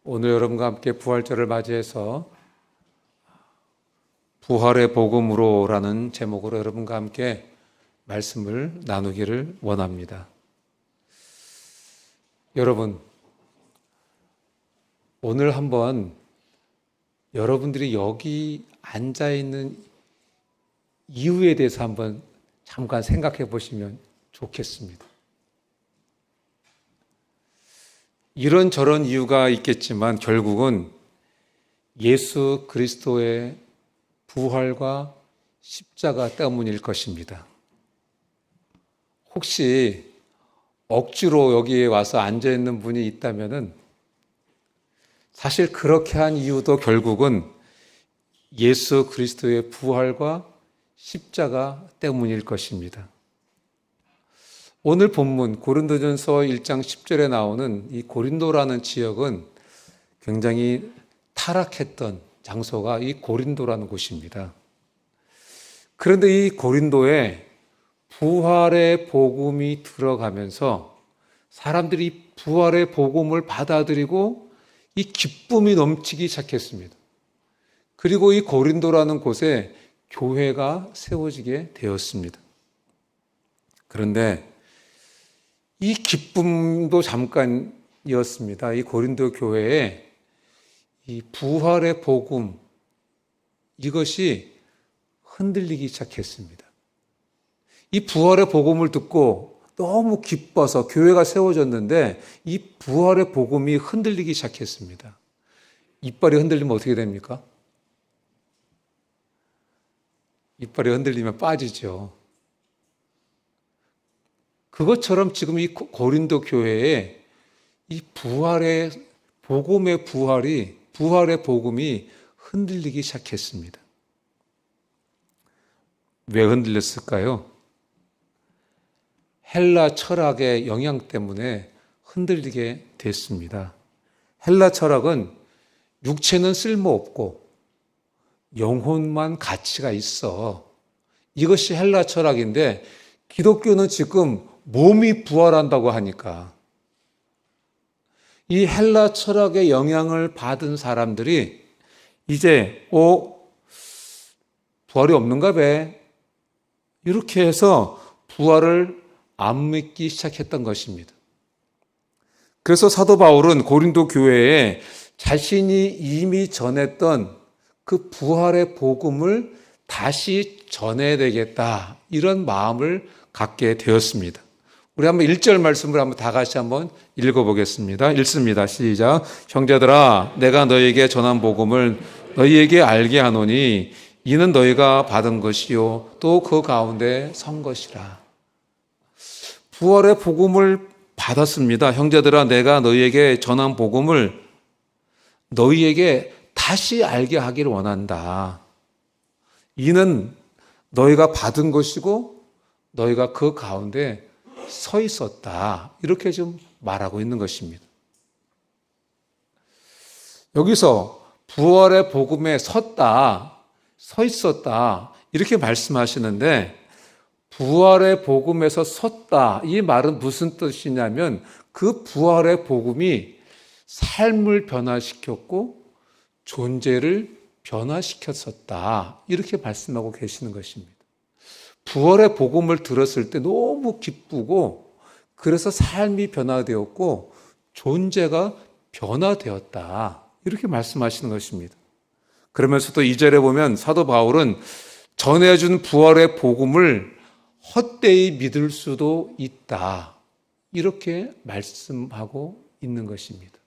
오늘 여러분과 함께 부활절을 맞이해서 부활의 복음으로라는 제목으로 여러분과 함께 말씀을 나누기를 원합니다. 여러분, 오늘 한번 여러분들이 여기 앉아 있는 이유에 대해서 한번 잠깐 생각해 보시면 좋겠습니다. 이런저런 이유가 있겠지만 결국은 예수 그리스도의 부활과 십자가 때문일 것입니다. 혹시 억지로 여기에 와서 앉아 있는 분이 있다면은 사실 그렇게 한 이유도 결국은 예수 그리스도의 부활과 십자가 때문일 것입니다. 오늘 본문 고린도전서 1장 10절에 나오는 이 고린도라는 지역은 굉장히 타락했던 장소가 이 고린도라는 곳입니다. 그런데 이 고린도에 부활의 복음이 들어가면서 사람들이 부활의 복음을 받아들이고 이 기쁨이 넘치기 시작했습니다. 그리고 이 고린도라는 곳에 교회가 세워지게 되었습니다. 그런데 이 기쁨도 잠깐이었습니다. 이 고린도 교회에 이 부활의 복음, 이것이 흔들리기 시작했습니다. 이 부활의 복음을 듣고 너무 기뻐서 교회가 세워졌는데 이 부활의 복음이 흔들리기 시작했습니다. 이빨이 흔들리면 어떻게 됩니까? 이빨이 흔들리면 빠지죠. 그것처럼 지금 이 고린도 교회에 이 부활의 복음의 부활의 복음이 흔들리기 시작했습니다. 왜 흔들렸을까요? 헬라 철학의 영향 때문에 흔들리게 됐습니다. 헬라 철학은 육체는 쓸모없고 영혼만 가치가 있어. 이것이 헬라 철학인데 기독교는 지금 몸이 부활한다고 하니까 이 헬라 철학의 영향을 받은 사람들이 이제 부활이 없는가 봐. 이렇게 해서 부활을 안 믿기 시작했던 것입니다. 그래서 사도 바울은 고린도 교회에 자신이 이미 전했던 그 부활의 복음을 다시 전해야 되겠다, 이런 마음을 갖게 되었습니다. 우리 한번 1절 말씀을 한번 다 같이 한번 읽어보겠습니다. 읽습니다. 시작. 형제들아, 내가 너희에게 전한 복음을 너희에게 알게 하노니 이는 너희가 받은 것이요 또 그 가운데 선 것이라. 부활의 복음을 받았습니다. 형제들아, 내가 너희에게 전한 복음을 너희에게 다시 알게 하기를 원한다. 이는 너희가 받은 것이고 너희가 그 가운데 서 있었다. 이렇게 좀 말하고 있는 것입니다. 여기서 부활의 복음에 섰다, 서 있었다, 이렇게 말씀하시는데 부활의 복음에서 섰다, 이 말은 무슨 뜻이냐면 그 부활의 복음이 삶을 변화시켰고 존재를 변화시켰었다, 이렇게 말씀하고 계시는 것입니다. 부활의 복음을 들었을 때 너무 기쁘고 그래서 삶이 변화되었고 존재가 변화되었다, 이렇게 말씀하시는 것입니다. 그러면서 또 2절에 보면 사도 바울은 전해준 부활의 복음을 헛되이 믿을 수도 있다, 이렇게 말씀하고 있는 것입니다.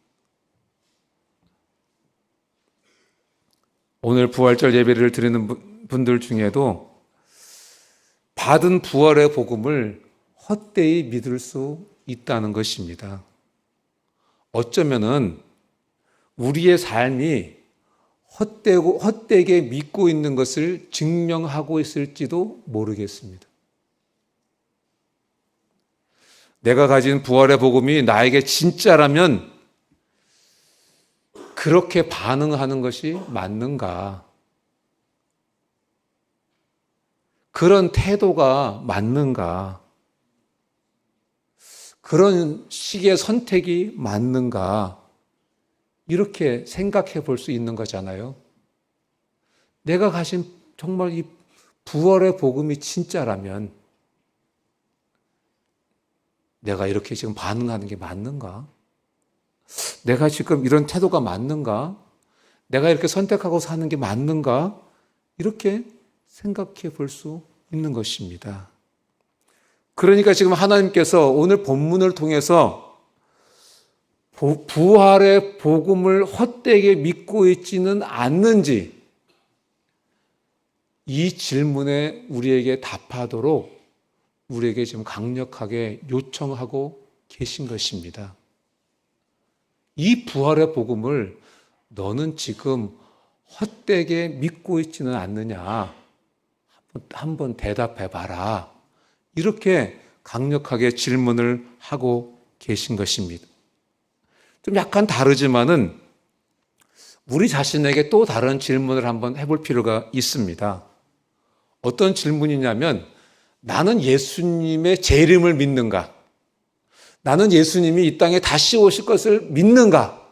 오늘 부활절 예배를 드리는 분들 중에도 받은 부활의 복음을 헛되이 믿을 수 있다는 것입니다. 어쩌면은 우리의 삶이 헛되게 믿고 있는 것을 증명하고 있을지도 모르겠습니다. 내가 가진 부활의 복음이 나에게 진짜라면 그렇게 반응하는 것이 맞는가? 그런 태도가 맞는가? 그런 식의 선택이 맞는가? 이렇게 생각해 볼 수 있는 거잖아요. 내가 가진 정말 이 부활의 복음이 진짜라면 내가 이렇게 지금 반응하는 게 맞는가? 내가 지금 이런 태도가 맞는가? 내가 이렇게 선택하고 사는 게 맞는가? 이렇게 생각해 볼 수 있는 것입니다. 그러니까 지금 하나님께서 오늘 본문을 통해서 부활의 복음을 헛되게 믿고 있지는 않는지 이 질문에 우리에게 답하도록 우리에게 지금 강력하게 요청하고 계신 것입니다. 이 부활의 복음을 너는 지금 헛되게 믿고 있지는 않느냐? 한번 대답해 봐라. 이렇게 강력하게 질문을 하고 계신 것입니다. 좀 약간 다르지만은 우리 자신에게 또 다른 질문을 한번 해볼 필요가 있습니다. 어떤 질문이냐면 나는 예수님의 재림을 믿는가? 나는 예수님이 이 땅에 다시 오실 것을 믿는가?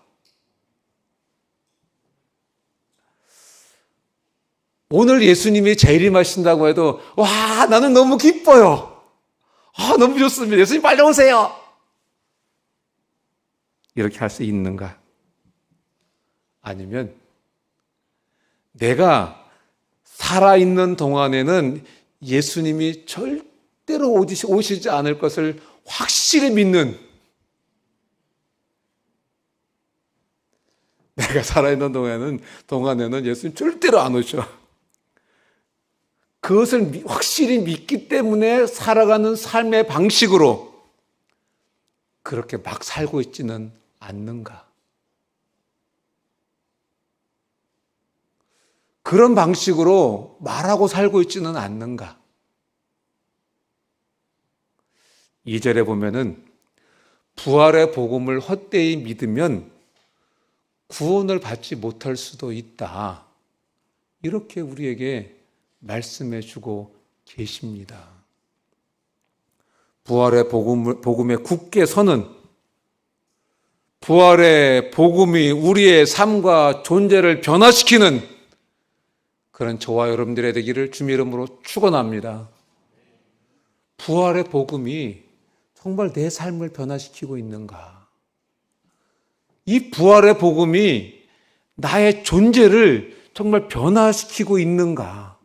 오늘 예수님이 재림하신다고 해도 와, 나는 너무 기뻐요. 너무 좋습니다. 예수님 빨리 오세요. 이렇게 할 수 있는가? 아니면 내가 살아있는 동안에는 예수님이 절대로 오시지 않을 것을 확실히 믿는, 내가 살아있는 동안에는 예수님 절대로 안 오셔. 그것을 확실히 믿기 때문에 살아가는 삶의 방식으로 그렇게 막 살고 있지는 않는가? 그런 방식으로 말하고 살고 있지는 않는가? 2절에 보면은 부활의 복음을 헛되이 믿으면 구원을 받지 못할 수도 있다. 이렇게 우리에게 말씀해 주고 계십니다. 부활의 복음에 굳게 서는, 부활의 복음이 우리의 삶과 존재를 변화시키는 그런 저와 여러분들의 되기를 주님의 이름으로 축원합니다. 부활의 복음이 정말 내 삶을 변화시키고 있는가? 이 부활의 복음이 나의 존재를 정말 변화시키고 있는가?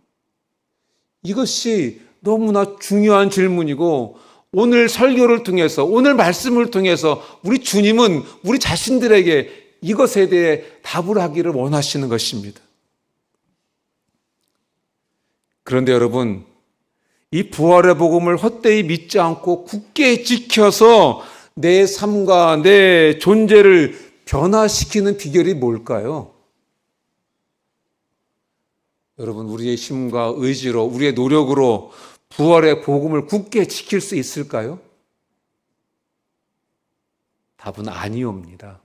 이것이 너무나 중요한 질문이고 오늘 설교를 통해서, 오늘 말씀을 통해서 우리 주님은 우리 자신들에게 이것에 대해 답을 하기를 원하시는 것입니다. 그런데 여러분, 이 부활의 복음을 헛되이 믿지 않고 굳게 지켜서 내 삶과 내 존재를 변화시키는 비결이 뭘까요? 여러분, 우리의 힘과 의지로, 우리의 노력으로 부활의 복음을 굳게 지킬 수 있을까요? 답은 아니옵니다.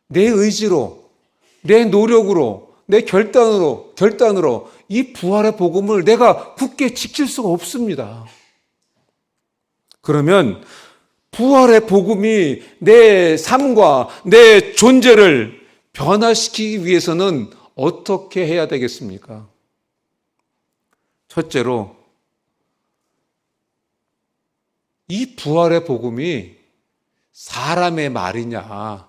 내 의지로, 내 노력으로, 내 결단으로 이 부활의 복음을 내가 굳게 지킬 수가 없습니다. 그러면 부활의 복음이 내 삶과 내 존재를 변화시키기 위해서는 어떻게 해야 되겠습니까? 첫째로, 이 부활의 복음이 사람의 말이냐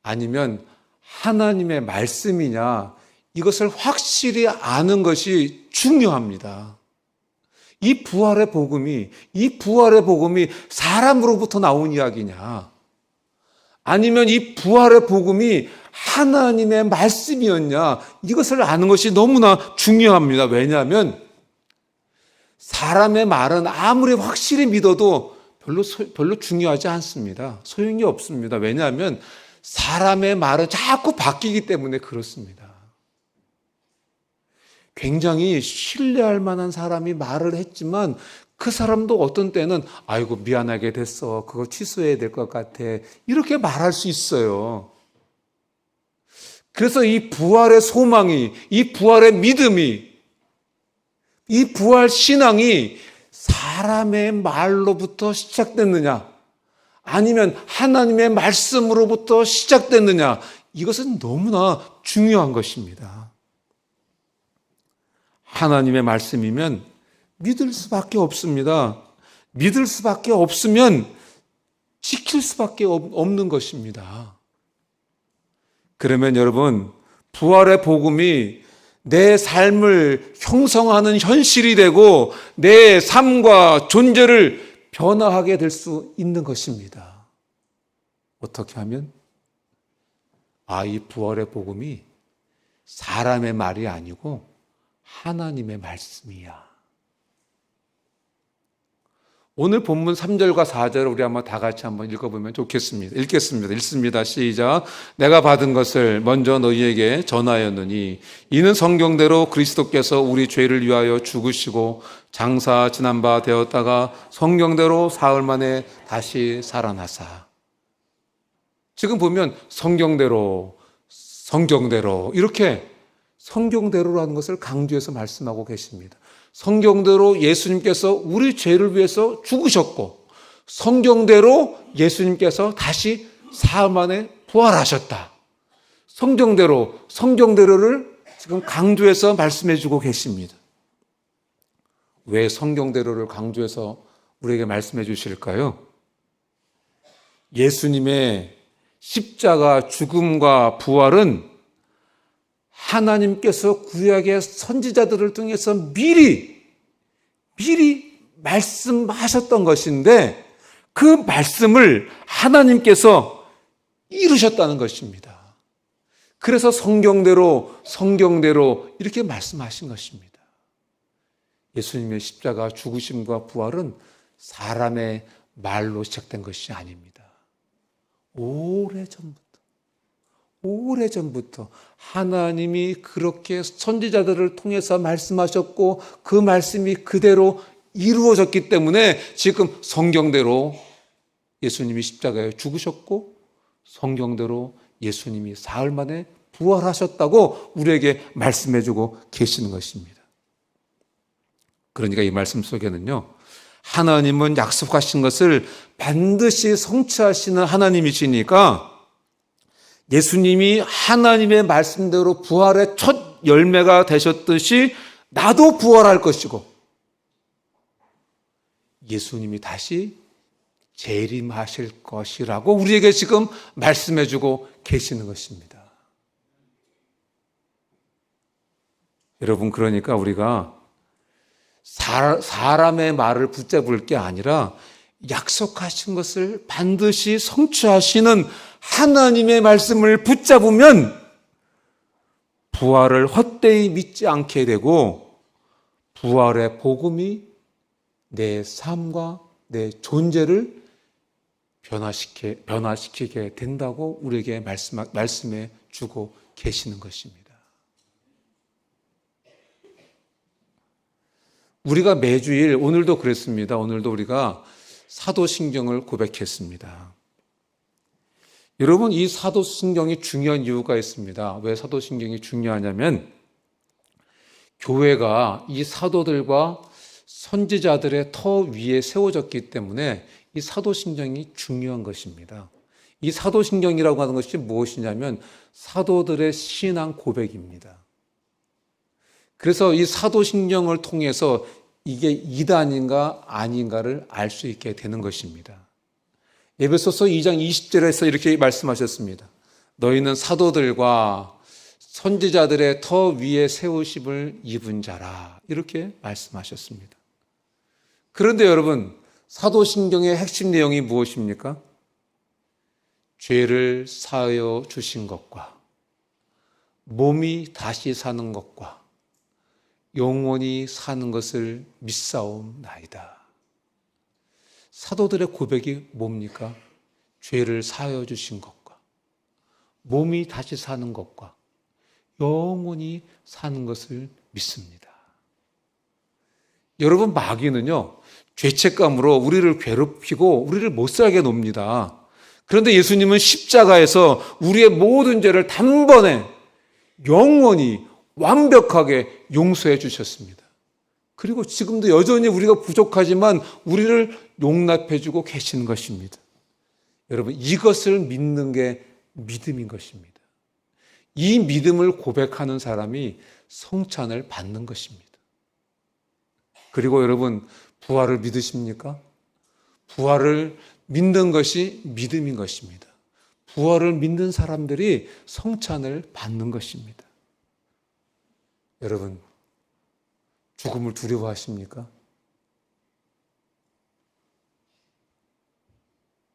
아니면 하나님의 말씀이냐, 이것을 확실히 아는 것이 중요합니다. 이 부활의 복음이 사람으로부터 나온 이야기냐, 아니면 이 부활의 복음이 하나님의 말씀이었냐, 이것을 아는 것이 너무나 중요합니다. 왜냐하면 사람의 말은 아무리 확실히 믿어도 별로 중요하지 않습니다. 소용이 없습니다. 왜냐하면 사람의 말은 자꾸 바뀌기 때문에 그렇습니다. 굉장히 신뢰할 만한 사람이 말을 했지만 그 사람도 어떤 때는 아이고 미안하게 됐어, 그거 취소해야 될 것 같아, 이렇게 말할 수 있어요. 그래서 이 부활의 소망이, 이 부활의 믿음이, 이 부활 신앙이 사람의 말로부터 시작됐느냐 아니면 하나님의 말씀으로부터 시작됐느냐? 이것은 너무나 중요한 것입니다. 하나님의 말씀이면 믿을 수밖에 없습니다. 믿을 수밖에 없으면 지킬 수밖에 없는 것입니다. 그러면 여러분, 부활의 복음이 내 삶을 형성하는 현실이 되고 내 삶과 존재를 변화하게 될 수 있는 것입니다. 어떻게 하면? 이 부활의 복음이 사람의 말이 아니고 하나님의 말씀이야. 오늘 본문 3절과 4절을 우리 한번 다 같이 한번 읽어보면 좋겠습니다. 읽습니다. 시작. 내가 받은 것을 먼저 너희에게 전하였느니 이는 성경대로 그리스도께서 우리 죄를 위하여 죽으시고 장사 지난 바 되었다가 성경대로 사흘 만에 다시 살아나사. 지금 보면 성경대로 이렇게 성경대로라는 것을 강조해서 말씀하고 계십니다. 성경대로 예수님께서 우리 죄를 위해서 죽으셨고 성경대로 예수님께서 다시 사흘 만에 부활하셨다. 성경대로를 지금 강조해서 말씀해 주고 계십니다. 왜 성경대로를 강조해서 우리에게 말씀해 주실까요? 예수님의 십자가 죽음과 부활은 하나님께서 구약의 선지자들을 통해서 미리 말씀하셨던 것인데 그 말씀을 하나님께서 이루셨다는 것입니다. 그래서 성경대로 이렇게 말씀하신 것입니다. 예수님의 십자가 죽으심과 부활은 사람의 말로 시작된 것이 아닙니다. 오래전부터 하나님이 그렇게 선지자들을 통해서 말씀하셨고 그 말씀이 그대로 이루어졌기 때문에 지금 성경대로 예수님이 십자가에 죽으셨고 성경대로 예수님이 사흘 만에 부활하셨다고 우리에게 말씀해주고 계시는 것입니다. 그러니까 이 말씀 속에는요, 하나님은 약속하신 것을 반드시 성취하시는 하나님이시니까 예수님이 하나님의 말씀대로 부활의 첫 열매가 되셨듯이 나도 부활할 것이고 예수님이 다시 재림하실 것이라고 우리에게 지금 말씀해주고 계시는 것입니다. 여러분, 그러니까 우리가 사람의 말을 붙잡을 게 아니라 약속하신 것을 반드시 성취하시는 하나님의 말씀을 붙잡으면 부활을 헛되이 믿지 않게 되고 부활의 복음이 내 삶과 내 존재를 변화시키게 된다고 우리에게 말씀해 주고 계시는 것입니다. 우리가 매주일, 오늘도 그랬습니다. 오늘도 우리가 사도신경을 고백했습니다. 여러분, 이 사도신경이 중요한 이유가 있습니다. 왜 사도신경이 중요하냐면 교회가 이 사도들과 선지자들의 터 위에 세워졌기 때문에 이 사도신경이 중요한 것입니다. 이 사도신경이라고 하는 것이 무엇이냐면 사도들의 신앙 고백입니다. 그래서 이 사도신경을 통해서 이게 이단인가 아닌가를 알 수 있게 되는 것입니다. 에베소서 2장 20절에서 이렇게 말씀하셨습니다. 너희는 사도들과 선지자들의 터 위에 세우심을 입은 자라. 이렇게 말씀하셨습니다. 그런데 여러분, 사도신경의 핵심 내용이 무엇입니까? 죄를 사하여 주신 것과 몸이 다시 사는 것과 영원히 사는 것을 믿사옵나이다. 사도들의 고백이 뭡니까? 죄를 사하여 주신 것과 몸이 다시 사는 것과 영원히 사는 것을 믿습니다. 여러분, 마귀는요, 죄책감으로 우리를 괴롭히고 우리를 못 살게 놉니다. 그런데 예수님은 십자가에서 우리의 모든 죄를 단번에 영원히 완벽하게 용서해 주셨습니다. 그리고 지금도 여전히 우리가 부족하지만 우리를 용납해 주고 계시는 것입니다. 여러분, 이것을 믿는 게 믿음인 것입니다. 이 믿음을 고백하는 사람이 성찬을 받는 것입니다. 그리고 여러분, 부활을 믿으십니까? 부활을 믿는 것이 믿음인 것입니다. 부활을 믿는 사람들이 성찬을 받는 것입니다. 여러분, 죽음을 두려워하십니까?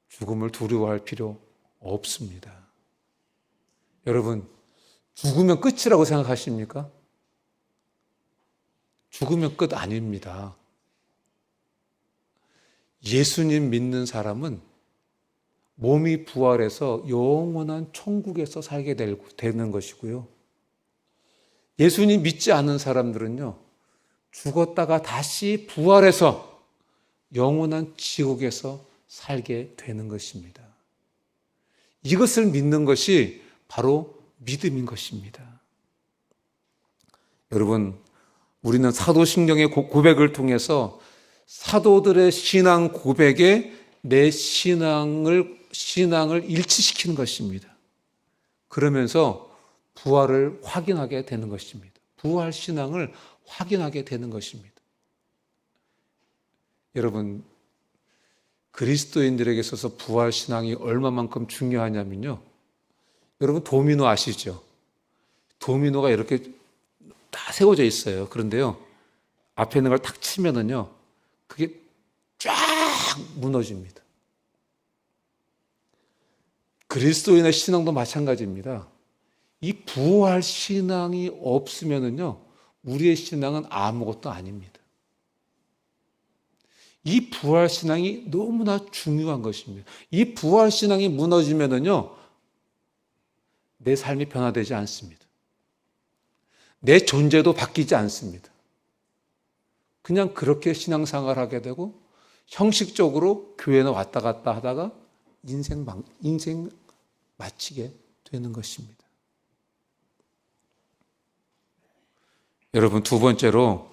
죽음을 두려워할 필요 없습니다. 여러분, 죽으면 끝이라고 생각하십니까? 죽으면 끝 아닙니다. 예수님 믿는 사람은 몸이 부활해서 영원한 천국에서 살게 되는 것이고요. 예수님 믿지 않는 사람들은요, 죽었다가 다시 부활해서 영원한 지옥에서 살게 되는 것입니다. 이것을 믿는 것이 바로 믿음인 것입니다. 여러분, 우리는 사도신경의 고백을 통해서 사도들의 신앙 고백에 내 신앙을 일치시키는 것입니다. 그러면서 부활을 확인하게 되는 것입니다. 부활 신앙을 확인하게 되는 것입니다. 여러분, 그리스도인들에게 있어서 부활 신앙이 얼마만큼 중요하냐면요. 여러분, 도미노 아시죠? 도미노가 이렇게 다 세워져 있어요. 그런데요, 앞에 있는 걸 탁 치면은요, 그게 쫙 무너집니다. 그리스도인의 신앙도 마찬가지입니다. 이 부활 신앙이 없으면은요, 우리의 신앙은 아무것도 아닙니다. 이 부활 신앙이 너무나 중요한 것입니다. 이 부활 신앙이 무너지면은요, 내 삶이 변화되지 않습니다. 내 존재도 바뀌지 않습니다. 그냥 그렇게 신앙생활을 하게 되고 형식적으로 교회는 왔다 갔다 하다가 인생 마치게 되는 것입니다. 여러분, 두 번째로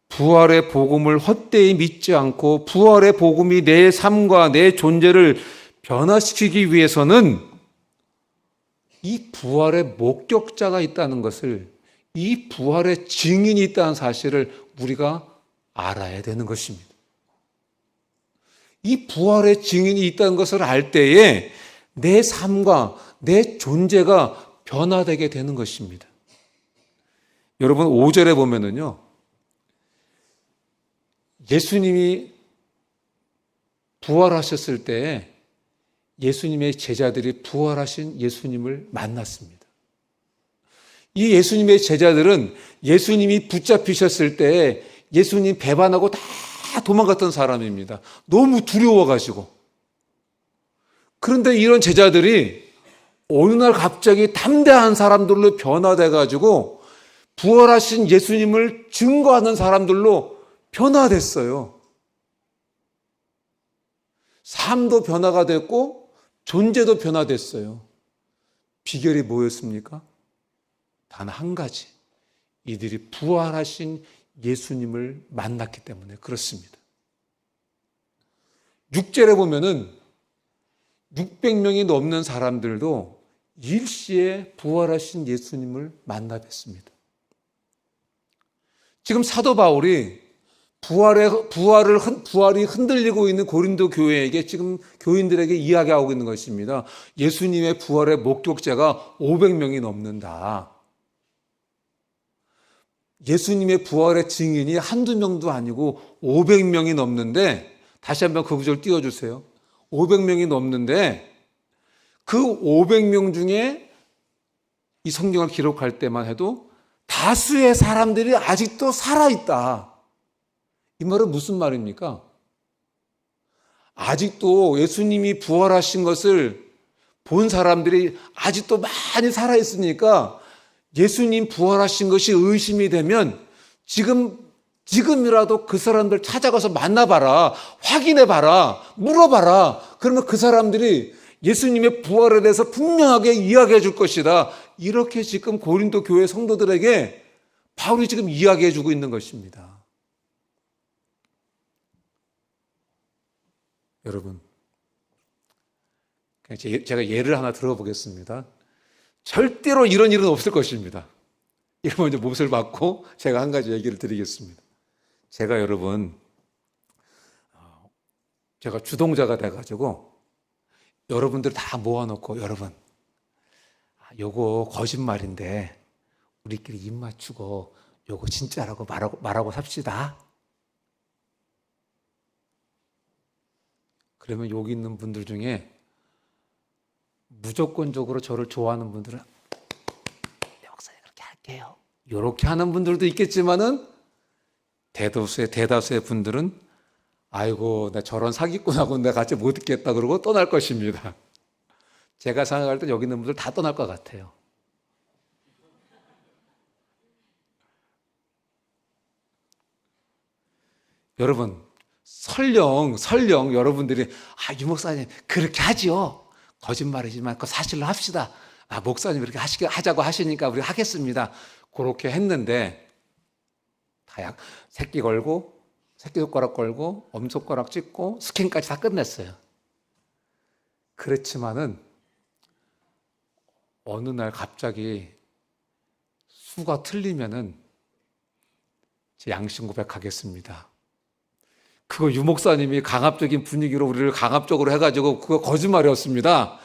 부활의 복음을 헛되이 믿지 않고 부활의 복음이 내 삶과 내 존재를 변화시키기 위해서는 이 부활의 목격자가 있다는 것을, 이 부활의 증인이 있다는 사실을 우리가 알아야 되는 것입니다. 이 부활의 증인이 있다는 것을 알 때에 내 삶과 내 존재가 변화되게 되는 것입니다. 여러분, 5절에 보면은요, 예수님이 부활하셨을 때 예수님의 제자들이 부활하신 예수님을 만났습니다. 이 예수님의 제자들은 예수님이 붙잡히셨을 때 예수님 배반하고 다 도망갔던 사람입니다. 너무 두려워가지고. 그런데 이런 제자들이 어느 날 갑자기 담대한 사람들로 변화돼가지고 부활하신 예수님을 증거하는 사람들로 변화됐어요. 삶도 변화가 됐고 존재도 변화됐어요. 비결이 뭐였습니까? 단 한 가지. 이들이 부활하신 예수님을 만났기 때문에 그렇습니다. 6절에 보면은 600명이 넘는 사람들도 일시에 부활하신 예수님을 만나 뵀습니다. 지금 사도 바울이 부활이 흔들리고 있는 고린도 교회에게 지금 교인들에게 이야기하고 있는 것입니다. 예수님의 부활의 목격자가 500명이 넘는다. 예수님의 부활의 증인이 한두 명도 아니고 500명이 넘는데, 다시 한번 그 구절 띄워주세요. 500명이 넘는데 그 500명 중에 이 성경을 기록할 때만 해도 다수의 사람들이 아직도 살아있다. 이 말은 무슨 말입니까? 아직도 예수님이 부활하신 것을 본 사람들이 아직도 많이 살아있으니까 예수님 부활하신 것이 의심이 되면 지금이라도 그 사람들 찾아가서 만나봐라, 확인해봐라, 물어봐라. 그러면 그 사람들이 예수님의 부활에 대해서 분명하게 이야기해 줄 것이다. 이렇게 지금 고린도 교회 성도들에게 바울이 지금 이야기해 주고 있는 것입니다. 여러분, 제가 예를 하나 들어보겠습니다. 절대로 이런 일은 없을 것입니다. 이러면 이제 못을 받고 제가 한 가지 얘기를 드리겠습니다. 제가 여러분, 제가 주동자가 돼가지고 여러분들 다 모아놓고 여러분, 요거 거짓말인데 우리끼리 입 맞추고 요거 진짜라고 말하고 삽시다. 그러면 여기 있는 분들 중에 무조건적으로 저를 좋아하는 분들은 네, 목사님 그렇게 할게요. 이렇게 하는 분들도 있겠지만은 대다수의 분들은 아이고 나 저런 사기꾼하고 내가 같이 못 있겠다 그러고 떠날 것입니다. 제가 생각할 때 여기 있는 분들 다 떠날 것 같아요. 여러분 설령 여러분들이 유 목사님 그렇게 하지요. 거짓말이지만 그 사실로 합시다. 목사님 이렇게 하자고 하시니까 우리 하겠습니다. 그렇게 했는데 다 새끼 걸고 새끼손가락 걸고 엄지손가락 찍고 스캔까지 다 끝냈어요. 그렇지만은 어느 날 갑자기 수가 틀리면은 제 양심 고백하겠습니다. 그거 유 목사님이 강압적인 분위기로 우리를 강압적으로 해가지고 그거 거짓말이었습니다.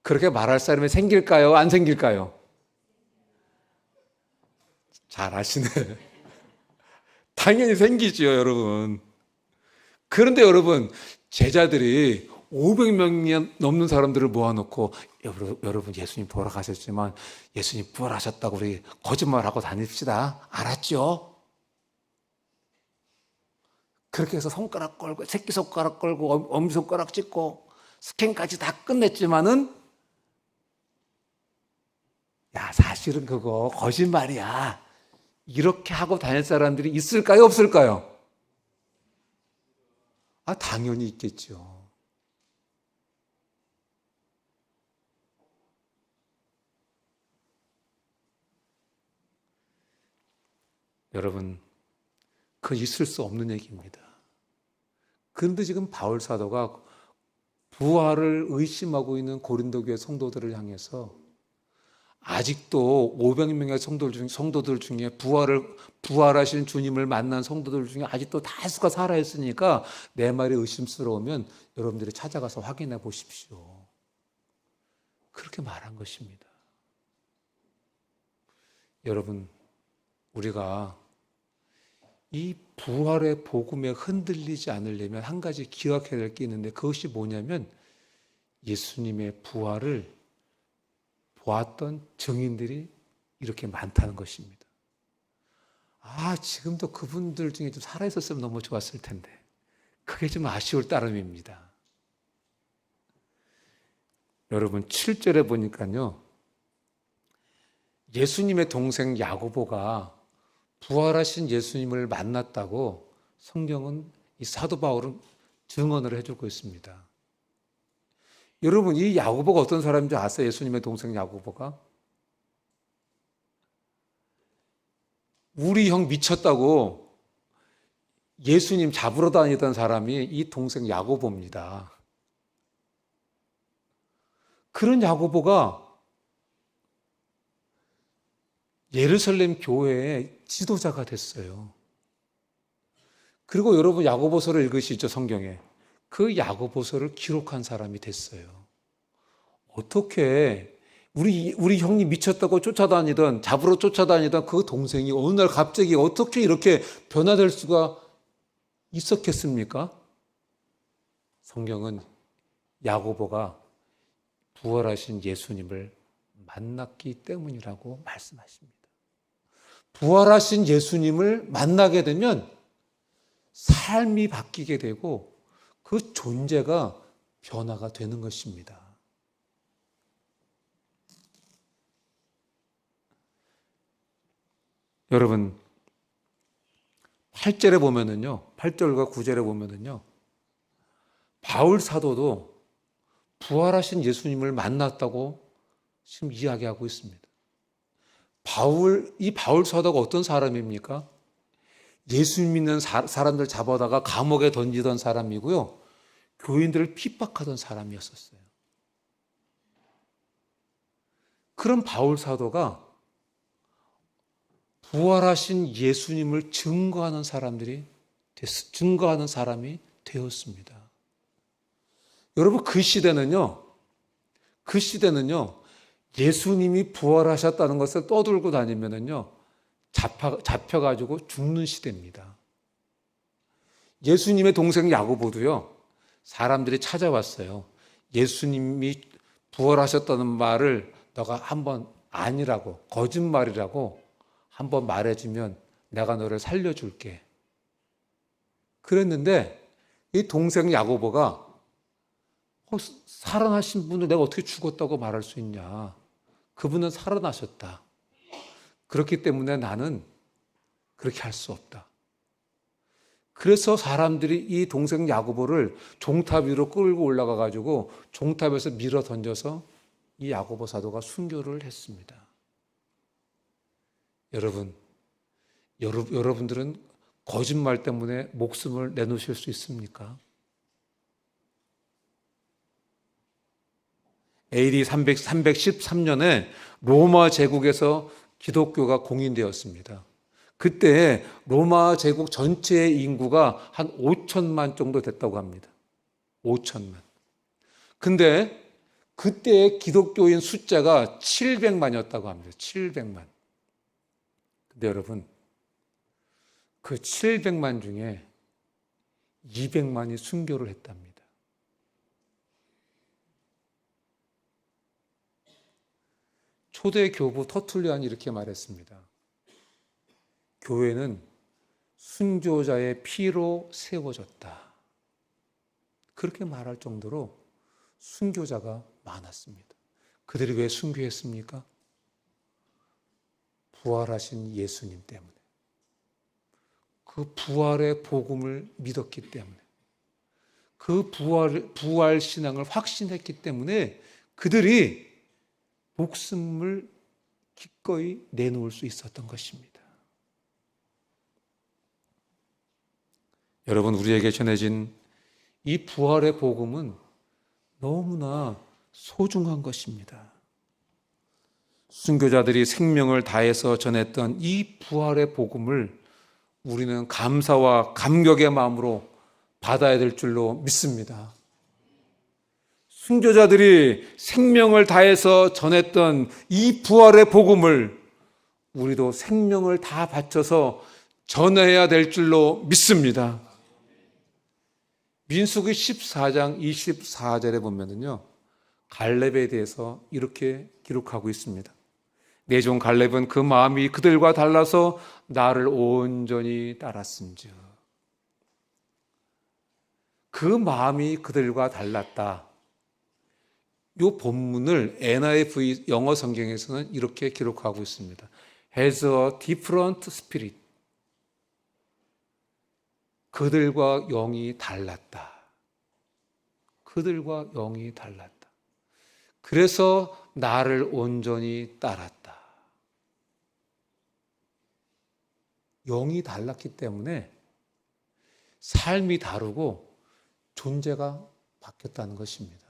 그렇게 말할 사람이 생길까요? 안 생길까요? 잘 아시네. 당연히 생기지요, 여러분. 그런데 여러분, 제자들이 500명이 넘는 사람들을 모아놓고 여러분 예수님 돌아가셨지만 예수님 부활하셨다고 우리 거짓말하고 다닙시다. 알았죠? 그렇게 해서 손가락 걸고 새끼손가락 걸고 엄지손가락 찍고 스캔까지 다 끝냈지만은 사실은 그거 거짓말이야. 이렇게 하고 다닐 사람들이 있을까요? 없을까요? 당연히 있겠죠. 여러분, 그 있을 수 없는 얘기입니다. 그런데 지금 바울 사도가 부활을 의심하고 있는 고린도 교회 성도들을 향해서 아직도 500명의 성도들 중에 부활하신 주님을 만난 성도들 중에 아직도 다수가 살아있으니까 내 말이 의심스러우면 여러분들이 찾아가서 확인해 보십시오. 그렇게 말한 것입니다. 여러분, 우리가 이 부활의 복음에 흔들리지 않으려면 한 가지 기억해야 될 게 있는데 그것이 뭐냐면 예수님의 부활을 보았던 증인들이 이렇게 많다는 것입니다. 지금도 그분들 중에 좀 살아있었으면 너무 좋았을 텐데 그게 좀 아쉬울 따름입니다. 여러분 7절에 보니까요, 예수님의 동생 야고보가 부활하신 예수님을 만났다고 성경은 이 사도 바울은 증언을 해주고 있습니다. 여러분 이 야고보가 어떤 사람인지 아세요? 예수님의 동생 야고보가 우리 형 미쳤다고 예수님 잡으러 다니던 사람이 이 동생 야고보입니다. 그런 야고보가 예루살렘 교회의 지도자가 됐어요. 그리고 여러분 야고보서를 읽으시죠, 성경에. 그 야고보서를 기록한 사람이 됐어요. 어떻게 우리 형이 미쳤다고 잡으러 쫓아다니던 그 동생이 어느 날 갑자기 어떻게 이렇게 변화될 수가 있었겠습니까? 성경은 야고보가 부활하신 예수님을 만났기 때문이라고 말씀하십니다. 부활하신 예수님을 만나게 되면 삶이 바뀌게 되고 그 존재가 변화가 되는 것입니다. 여러분 8절에 보면은요, 8절과 9절에 보면은요, 바울 사도도 부활하신 예수님을 만났다고 지금 이야기하고 있습니다. 이 바울 사도가 어떤 사람입니까? 예수 믿는 사람들 잡아다가 감옥에 던지던 사람이고요, 교인들을 핍박하던 사람이었었어요. 그런 바울 사도가 부활하신 예수님을 증거하는 사람이 되었습니다. 여러분, 그 시대는요, 예수님이 부활하셨다는 것을 떠들고 다니면은요, 잡혀가지고 죽는 시대입니다. 예수님의 동생 야고보도요, 사람들이 찾아왔어요. 예수님이 부활하셨다는 말을 너가 한번 아니라고, 거짓말이라고 한번 말해주면 내가 너를 살려줄게. 그랬는데 이 동생 야고보가 살아나신 분을 내가 어떻게 죽었다고 말할 수 있냐. 그분은 살아나셨다. 그렇기 때문에 나는 그렇게 할 수 없다. 그래서 사람들이 이 동생 야고보를 종탑 위로 끌고 올라가 가지고 종탑에서 밀어 던져서 이 야고보 사도가 순교를 했습니다. 여러분들은 거짓말 때문에 목숨을 내놓으실 수 있습니까? AD 313년에 로마 제국에서 기독교가 공인되었습니다. 그때 로마 제국 전체의 인구가 한 5천만 정도 됐다고 합니다. 5천만. 근데 그때의 기독교인 숫자가 700만이었다고 합니다. 700만. 근데 여러분, 그 700만 중에 200만이 순교를 했답니다. 초대 교부 터툴리안이 이렇게 말했습니다. 교회는 순교자의 피로 세워졌다. 그렇게 말할 정도로 순교자가 많았습니다. 그들이 왜 순교했습니까? 부활하신 예수님 때문에. 그 부활의 복음을 믿었기 때문에. 그 부활 신앙을 확신했기 때문에 그들이 목숨을 기꺼이 내놓을 수 있었던 것입니다. 여러분, 우리에게 전해진 이 부활의 복음은 너무나 소중한 것입니다. 순교자들이 생명을 다해서 전했던 이 부활의 복음을 우리는 감사와 감격의 마음으로 받아야 될 줄로 믿습니다. 순교자들이 생명을 다해서 전했던 이 부활의 복음을 우리도 생명을 다 바쳐서 전해야 될 줄로 믿습니다. 민수기 14장 24절에 보면은요, 갈렙에 대해서 이렇게 기록하고 있습니다. 내 종 갈렙은 그 마음이 그들과 달라서 나를 온전히 따랐음즉. 그 마음이 그들과 달랐다. 이 본문을 NIV 영어 성경에서는 이렇게 기록하고 있습니다. Has a different spirit. 그들과 영이 달랐다. 그들과 영이 달랐다. 그래서 나를 온전히 따랐다. 영이 달랐기 때문에 삶이 다르고 존재가 바뀌었다는 것입니다.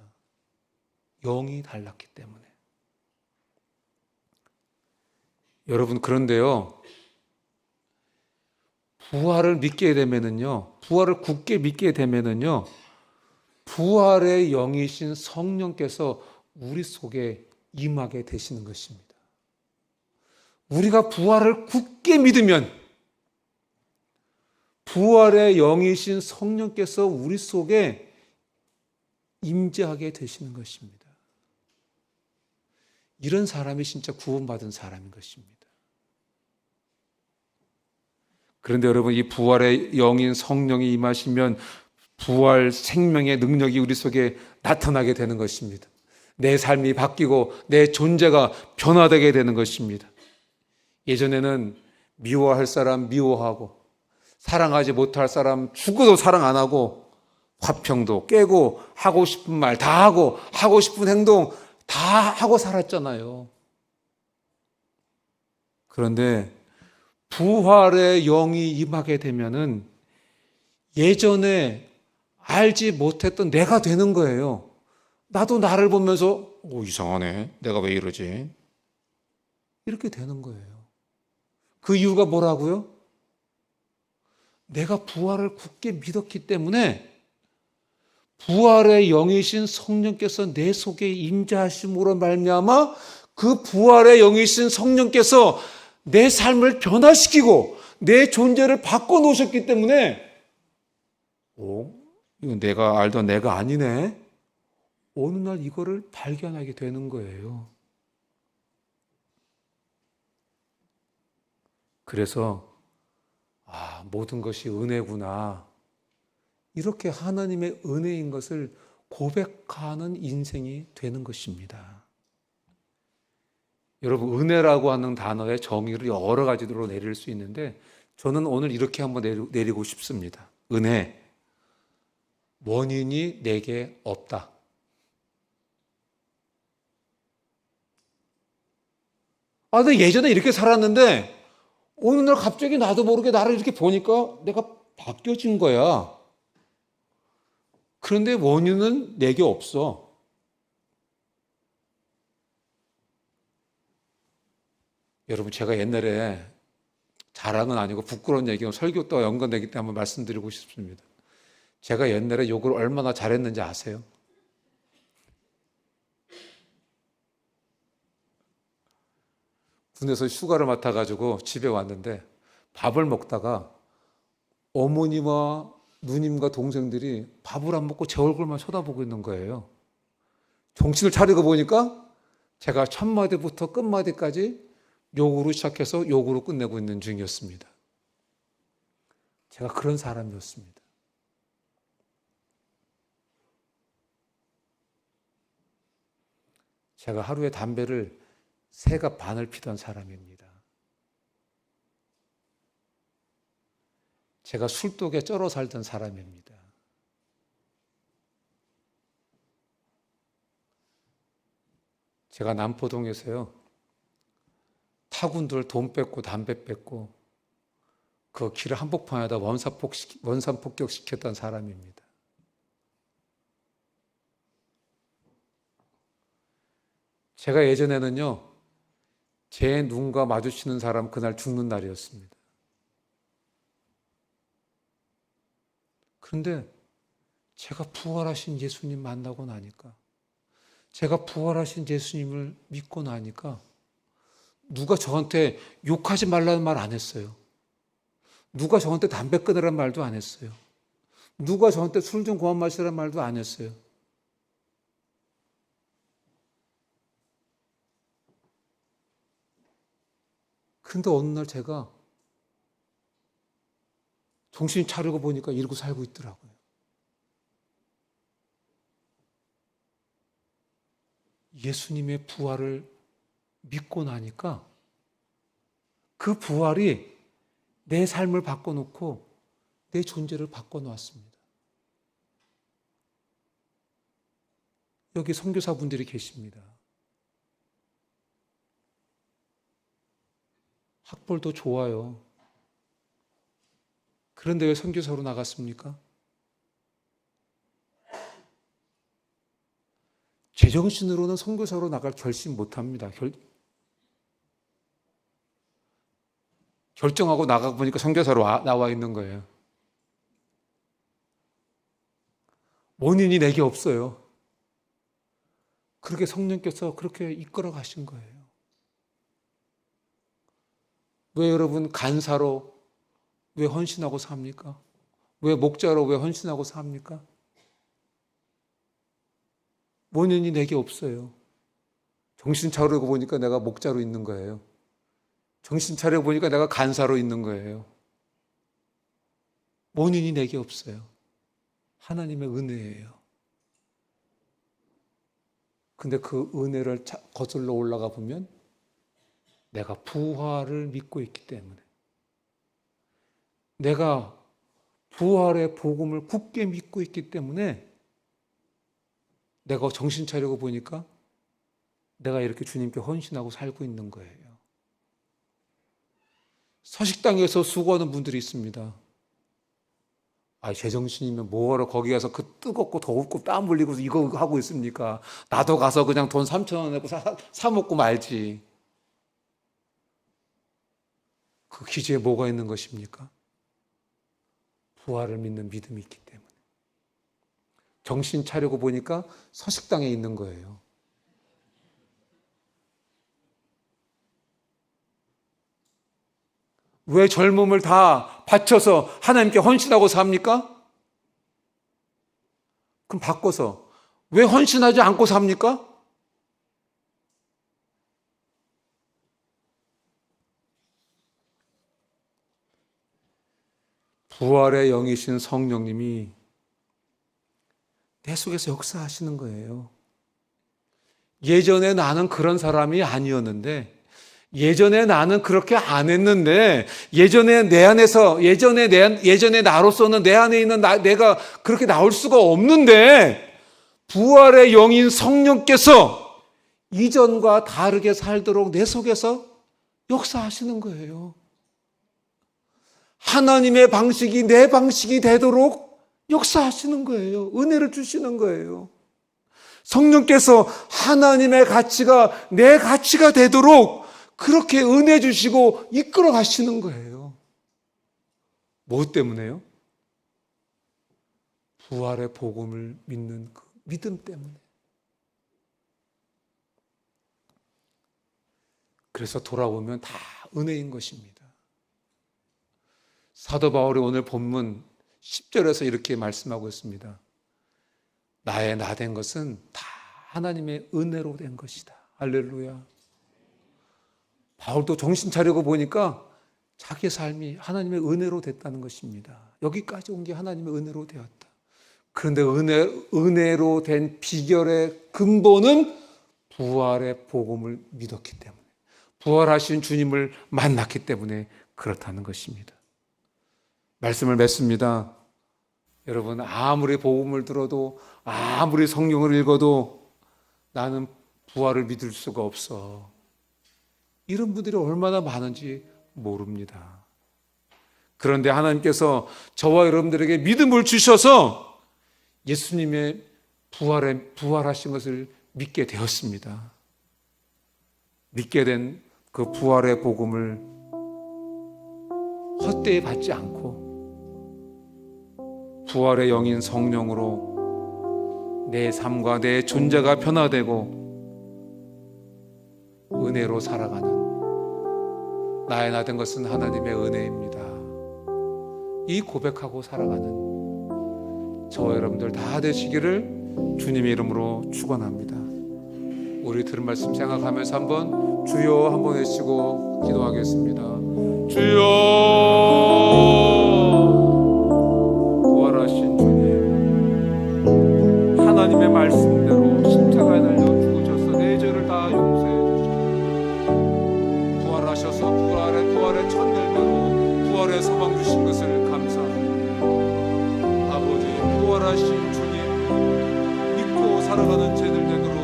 영이 달랐기 때문에. 여러분, 그런데요, 부활을 믿게 되면은요, 부활을 굳게 믿게 되면은요, 부활의 영이신 성령께서 우리 속에 임하게 되시는 것입니다. 우리가 부활을 굳게 믿으면 부활의 영이신 성령께서 우리 속에 임재하게 되시는 것입니다. 이런 사람이 진짜 구원받은 사람인 것입니다. 그런데 여러분, 이 부활의 영인 성령이 임하시면 부활 생명의 능력이 우리 속에 나타나게 되는 것입니다. 내 삶이 바뀌고 내 존재가 변화되게 되는 것입니다. 예전에는 미워할 사람 미워하고 사랑하지 못할 사람 죽어도 사랑 안 하고 화평도 깨고 하고 싶은 말 다 하고 하고 싶은 행동 다 하고 살았잖아요. 그런데 부활의 영이 임하게 되면은 예전에 알지 못했던 내가 되는 거예요. 나도 나를 보면서 이상하네. 내가 왜 이러지? 이렇게 되는 거예요. 그 이유가 뭐라고요? 내가 부활을 굳게 믿었기 때문에 부활의 영이신 성령께서 내 속에 임재하심으로 말미암아 그 부활의 영이신 성령께서 내 삶을 변화시키고 내 존재를 바꿔놓으셨기 때문에 이건 내가 알던 내가 아니네. 어느 날 이거를 발견하게 되는 거예요. 그래서 모든 것이 은혜구나. 이렇게 하나님의 은혜인 것을 고백하는 인생이 되는 것입니다. 여러분, 은혜라고 하는 단어의 정의를 여러 가지로 내릴 수 있는데 저는 오늘 이렇게 한번 내리고 싶습니다. 은혜, 원인이 내게 없다. 근데 예전에 이렇게 살았는데 어느 날 갑자기 나도 모르게 나를 이렇게 보니까 내가 바뀌어진 거야. 그런데 원인은 내게 없어. 여러분, 제가 옛날에 자랑은 아니고 부끄러운 얘기가 설교 또 연관되기 때문에 한번 말씀드리고 싶습니다. 제가 옛날에 욕을 얼마나 잘했는지 아세요? 군에서 휴가를 맡아가지고 집에 왔는데 밥을 먹다가 어머니와 누님과 동생들이 밥을 안 먹고 제 얼굴만 쳐다보고 있는 거예요. 정신을 차리고 보니까 제가 첫 마디부터 끝 마디까지 욕으로 시작해서 욕으로 끝내고 있는 중이었습니다. 제가 그런 사람이었습니다. 제가 하루에 담배를 3갑 반을 피던 사람입니다. 제가 술독에 쩔어 살던 사람입니다. 제가 남포동에서요, 타군들 돈 뺏고 담배 뺏고 그 길을 한복판에다 원산폭격시켰던 사람입니다. 제가 예전에는요, 제 눈과 마주치는 사람 그날 죽는 날이었습니다. 그런데 제가 부활하신 예수님 만나고 나니까, 제가 부활하신 예수님을 믿고 나니까 누가 저한테 욕하지 말라는 말 안 했어요. 누가 저한테 담배 끊으라는 말도 안 했어요. 누가 저한테 술 좀 그만 마시라는 말도 안 했어요. 근데 어느 날 제가 정신 차리고 보니까 이러고 살고 있더라고요. 예수님의 부활을 믿고 나니까 그 부활이 내 삶을 바꿔놓고 내 존재를 바꿔놓았습니다. 여기 선교사분들이 계십니다. 학벌도 좋아요. 그런데 왜 선교사로 나갔습니까? 제정신으로는 선교사로 나갈 결심 못합니다. 결정하고 나가 보니까 선교사로 나와 있는 거예요. 원인이 내게 없어요. 그렇게 성령께서 그렇게 이끌어 가신 거예요. 왜 여러분 간사로 왜 헌신하고 삽니까? 왜 목자로 왜 헌신하고 삽니까? 원인이 내게 없어요. 정신 차리고 보니까 내가 목자로 있는 거예요. 정신 차리고 보니까 내가 간사로 있는 거예요. 원인이 내게 없어요. 하나님의 은혜예요. 근데 그 은혜를 거슬러 올라가 보면 내가 부활을 믿고 있기 때문에, 내가 부활의 복음을 굳게 믿고 있기 때문에 내가 정신 차리고 보니까 내가 이렇게 주님께 헌신하고 살고 있는 거예요. 서식당에서 수고하는 분들이 있습니다. 제정신이면 뭐하러 거기 가서 그 뜨겁고 더웁고 땀 흘리고 이거 하고 있습니까? 나도 가서 그냥 돈 3,000원 내고 사 먹고 말지. 그 기저에 뭐가 있는 것입니까? 부활을 믿는 믿음이 있기 때문에. 정신 차리고 보니까 서식당에 있는 거예요. 왜 젊음을 다 바쳐서 하나님께 헌신하고 삽니까? 그럼 바꿔서 왜 헌신하지 않고 삽니까? 부활의 영이신 성령님이 내 속에서 역사하시는 거예요. 예전에 나는 그런 사람이 아니었는데, 예전에 나는 그렇게 안 했는데, 예전에 나로서는 내 안에 있는 내가 그렇게 나올 수가 없는데, 부활의 영인 성령께서 이전과 다르게 살도록 내 속에서 역사하시는 거예요. 하나님의 방식이 내 방식이 되도록 역사하시는 거예요. 은혜를 주시는 거예요. 성령께서 하나님의 가치가 내 가치가 되도록 그렇게 은혜 주시고 이끌어 가시는 거예요. 뭐 때문에요? 부활의 복음을 믿는 그 믿음 때문에. 그래서 돌아보면 다 은혜인 것입니다. 사도 바울이 오늘 본문 10절에서 이렇게 말씀하고 있습니다. 나의 나 된 것은 다 하나님의 은혜로 된 것이다. 할렐루야. 바울도 정신 차리고 보니까 자기 삶이 하나님의 은혜로 됐다는 것입니다. 여기까지 온 게 하나님의 은혜로 되었다. 그런데 은혜로 된 비결의 근본은 부활의 복음을 믿었기 때문에, 부활하신 주님을 만났기 때문에 그렇다는 것입니다. 말씀을 맺습니다. 여러분, 아무리 복음을 들어도, 아무리 성경을 읽어도 나는 부활을 믿을 수가 없어, 이런 분들이 얼마나 많은지 모릅니다. 그런데 하나님께서 저와 여러분들에게 믿음을 주셔서 예수님의 부활하신 것을 믿게 되었습니다. 믿게 된 그 부활의 복음을 헛되이 받지 않고 부활의 영인 성령으로 내 삶과 내 존재가 변화되고 은혜로 살아가는, 나의 나 된 것은 하나님의 은혜입니다, 이 고백하고 살아가는 저와 여러분들 다 되시기를 주님의 이름으로 축원합니다. 우리 들은 말씀 생각하면서 한번 주여 한번 외치고 기도하겠습니다. 주여, 부활하신 주님, 하나님의 말씀대로 십자가에 달려 죽으셔서 내 죄를 다 용서해 주시고 부활하셔서 부활의 천열매로 부활의 소망 주신 것을 감사합니다. 아버지, 부활하신 주님 믿고 살아가는 죄들 되도록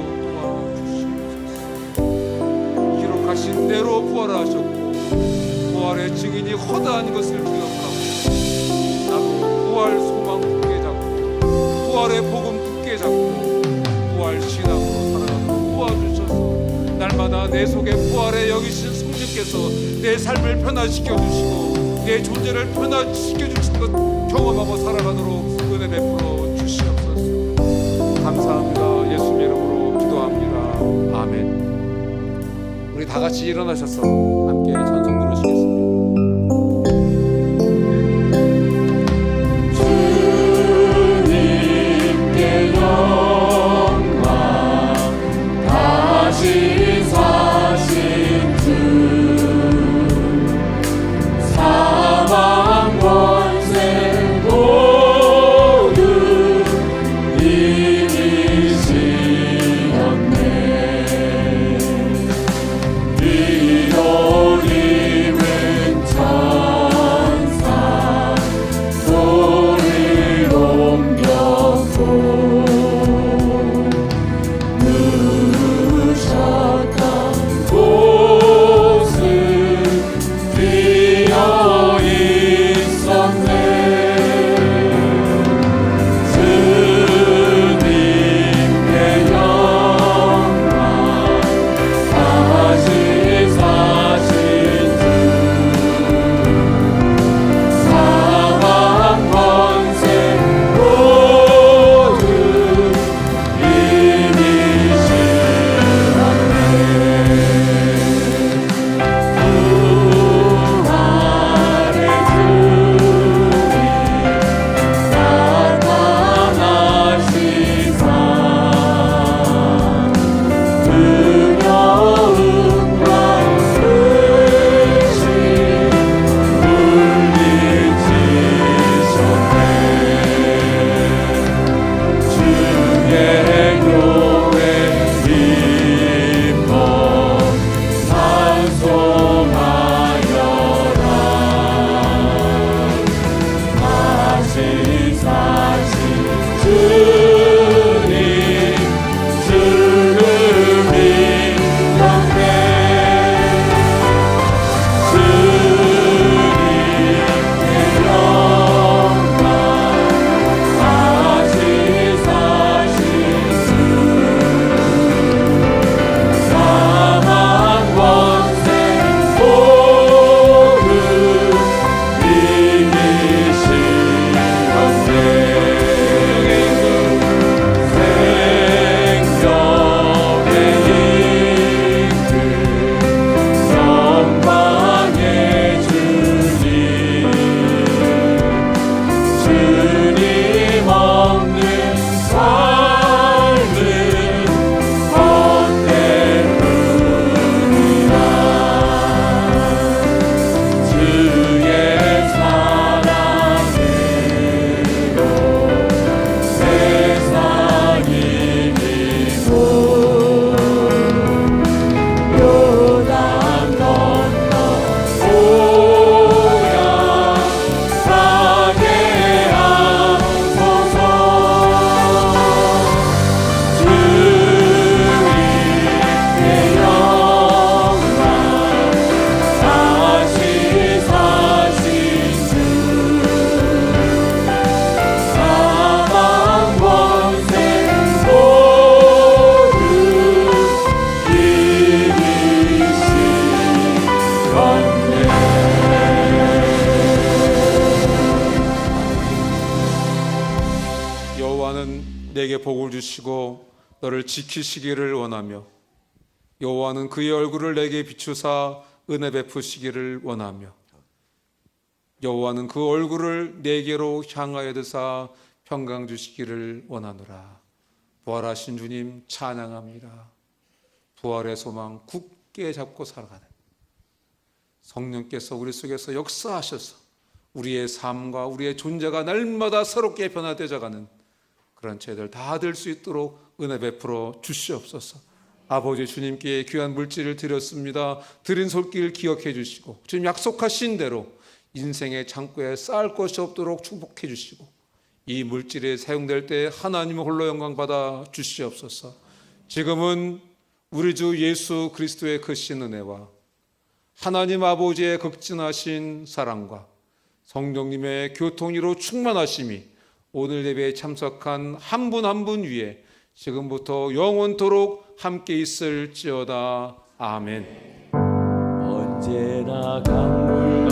하신 대로 부활하셨고 부활의 증인이 허다한 것을 기억하고 나도 부활 소망 굳게 잡고 부활의 복음 굳게 잡고 부활 신앙으로 살아가도록 도와주셔서 날마다 내 속에 부활의 영이신 성령께서 내 삶을 변화시켜 주시고 내 존재를 변화시켜 주시는 것 경험하고 살아가도록 은혜 베풀어 주시옵소서. 감사합니다. 예수님 이름으로 기도합니다. 아멘. 우리 다 같이 일어나셔서 함께 찬송 부르시겠습니다. 주님께 영광, 다시 사신 주, 사망 권세 모두 이기시었네. 이러리 복을 주시고 너를 지키시기를 원하며 여호와는 그의 얼굴을 내게 비추사 은혜 베푸시기를 원하며 여호와는 그 얼굴을 내게로 향하여 드사 평강 주시기를 원하노라. 부활하신 주님 찬양합니다. 부활의 소망 굳게 잡고 살아가는 성령께서 우리 속에서 역사하셔서 우리의 삶과 우리의 존재가 날마다 새롭게 변화되어가는 그런 저희들 다 될 수 있도록 은혜 베풀어 주시옵소서. 아버지 주님께 귀한 물질을 드렸습니다. 드린 손길 기억해 주시고 주님 약속하신 대로 인생의 창고에 쌓을 것이 없도록 축복해 주시고 이 물질이 사용될 때 하나님 홀로 영광 받아 주시옵소서. 지금은 우리 주 예수 그리스도의 크신 은혜와 하나님 아버지의 극진하신 사랑과 성령님의 교통이로 충만하심이 오늘 예배에 참석한 한 분 한 분 위에 지금부터 영원토록 함께 있을지어다. 아멘. 언제나 강물